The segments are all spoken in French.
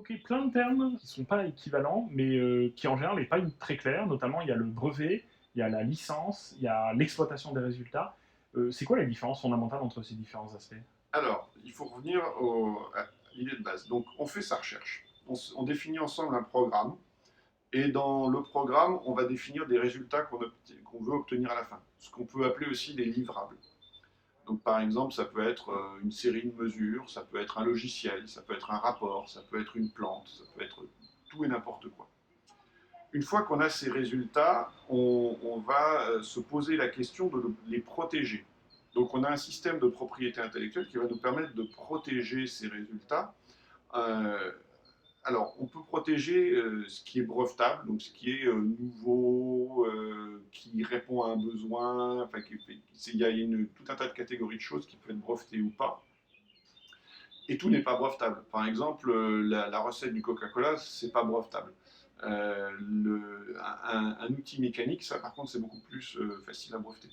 Ok, plein de termes qui sont pas équivalents, mais qui en général n'est pas très clair. Notamment, il y a le brevet, il y a la licence, il y a l'exploitation des résultats. C'est quoi la différence fondamentale entre ces différents aspects? Alors, il faut revenir à l'idée de base. Donc, on fait sa recherche. On définit ensemble un programme. Et dans le programme, on va définir des résultats qu'on veut obtenir à la fin. Ce qu'on peut appeler aussi des livrables. Donc, par exemple, ça peut être une série de mesures, ça peut être un logiciel, ça peut être un rapport, ça peut être une plante, ça peut être tout et n'importe quoi. Une fois qu'on a ces résultats, on va se poser la question de les protéger. Donc on a un système de propriété intellectuelle qui va nous permettre de protéger ces résultats. Euh, alors on peut protéger ce qui est brevetable, donc ce qui est nouveau, qui répond à un besoin, enfin, il y a tout un tas de catégories de choses qui peuvent être brevetées ou pas. Et tout n'est pas brevetable. Par exemple, la recette du Coca-Cola, c'est pas brevetable. Un outil mécanique, ça par contre, c'est beaucoup plus facile à breveter.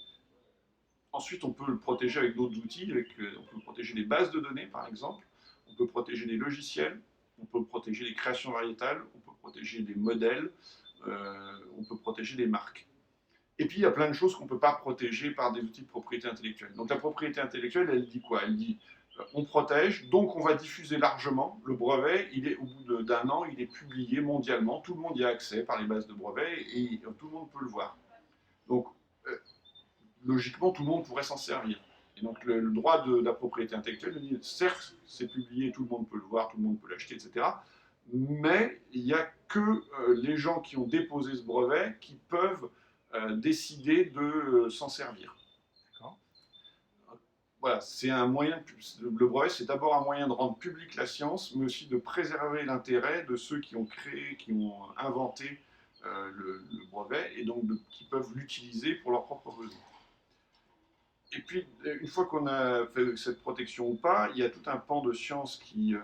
Ensuite, on peut le protéger avec d'autres outils. On peut protéger les bases de données, par exemple. On peut protéger les logiciels. On peut protéger les créations variétales. On peut protéger des modèles. On peut protéger des marques. Et puis, il y a plein de choses qu'on ne peut pas protéger par des outils de propriété intellectuelle. Donc, la propriété intellectuelle, elle dit quoi? Elle dit on protège, donc on va diffuser largement. Le brevet, au bout d'un an, il est publié mondialement. Tout le monde y a accès par les bases de brevets et tout le monde peut le voir. Donc, euh, logiquement, tout le monde pourrait s'en servir. Et donc, le droit de la propriété intellectuelle dit certes, c'est publié, tout le monde peut le voir, tout le monde peut l'acheter, etc. Mais il n'y a que les gens qui ont déposé ce brevet qui peuvent décider de s'en servir. D'accord. Voilà, c'est un moyen. Le brevet, c'est d'abord un moyen de rendre publique la science, mais aussi de préserver l'intérêt de ceux qui ont créé, qui ont inventé le brevet, et donc qui peuvent l'utiliser pour leurs propres besoins. Et puis, une fois qu'on a fait cette protection ou pas, il y a tout un pan de science qui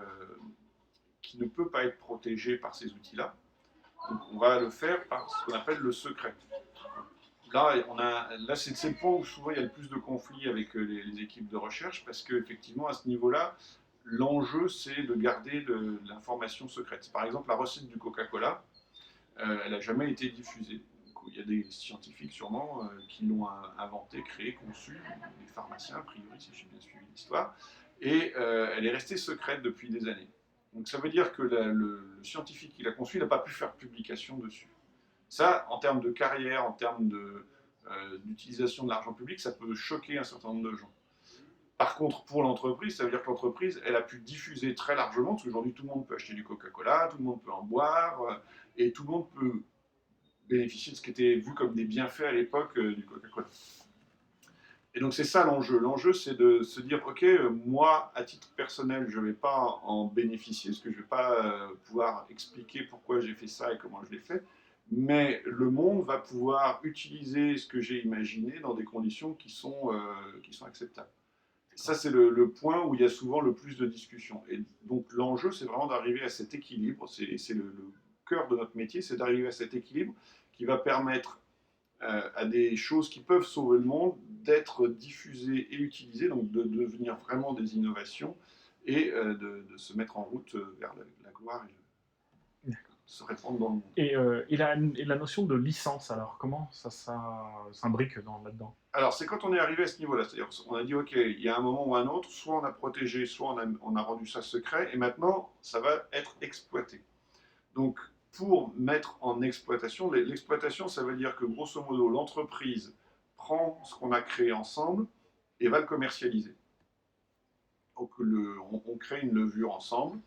ne peut pas être protégé par ces outils-là. Donc, on va le faire par ce qu'on appelle le secret. Là, c'est le point où souvent il y a le plus de conflits avec les équipes de recherche, parce qu'effectivement, à ce niveau-là, l'enjeu, c'est de garder l'information secrète. Par exemple, la recette du Coca-Cola, elle n'a jamais été diffusée. Donc, il y a des scientifiques sûrement qui l'ont inventée, créée, conçue, des pharmaciens a priori, si j'ai bien suivi l'histoire, et elle est restée secrète depuis des années. Donc ça veut dire que le scientifique qui l'a conçue n'a pas pu faire publication dessus. Ça, en termes de carrière, en termes d'utilisation de l'argent public, ça peut choquer un certain nombre de gens. Par contre, pour l'entreprise, ça veut dire que l'entreprise, elle a pu diffuser très largement, parce qu'aujourd'hui, tout le monde peut acheter du Coca-Cola, tout le monde peut en boire, et tout le monde peut bénéficier de ce qui était vu comme des bienfaits à l'époque du Coca-Cola. Et donc c'est ça l'enjeu. L'enjeu, c'est de se dire, ok, moi, à titre personnel, je ne vais pas en bénéficier, parce que je ne vais pas pouvoir expliquer pourquoi j'ai fait ça et comment je l'ai fait, mais le monde va pouvoir utiliser ce que j'ai imaginé dans des conditions qui sont acceptables. Ça, c'est point où il y a souvent le plus de discussions. Et donc l'enjeu, c'est vraiment d'arriver à cet équilibre, c'est le cœur de notre métier, c'est d'arriver à cet équilibre qui va permettre à des choses qui peuvent sauver le monde d'être diffusées et utilisées, donc de devenir vraiment des innovations et de se mettre en route vers la gloire et de se répandre dans le monde. Et la notion de licence, alors, comment ça s'imbrique là-dedans? Alors, c'est quand on est arrivé à ce niveau-là, c'est-à-dire qu'on a dit, OK, il y a un moment ou un autre, soit on a protégé, soit on a rendu ça secret, et maintenant, ça va être exploité. Donc, pour mettre en exploitation, l'exploitation, ça veut dire que, grosso modo, l'entreprise prend ce qu'on a créé ensemble et va le commercialiser. Donc, on crée une levure ensemble.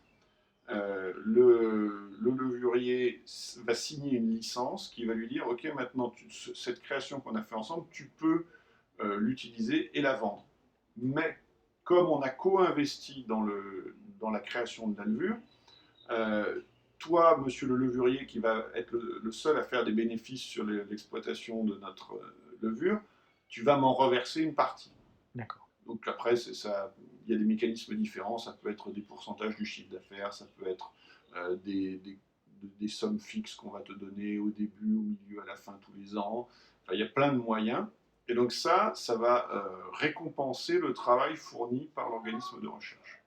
Le levurier va signer une licence qui va lui dire, OK, maintenant, cette création qu'on a fait ensemble, tu peux l'utiliser et la vendre. Mais comme on a co-investi dans la création de la levure, toi, monsieur le levurier, qui va être le seul à faire des bénéfices sur l'exploitation de notre levure, tu vas m'en reverser une partie. D'accord. Donc après, il y a des mécanismes différents, ça peut être des pourcentages du chiffre d'affaires, ça peut être des sommes fixes qu'on va te donner au début, au milieu, à la fin, tous les ans. Enfin, il y a plein de moyens. Et donc ça va récompenser le travail fourni par l'organisme de recherche.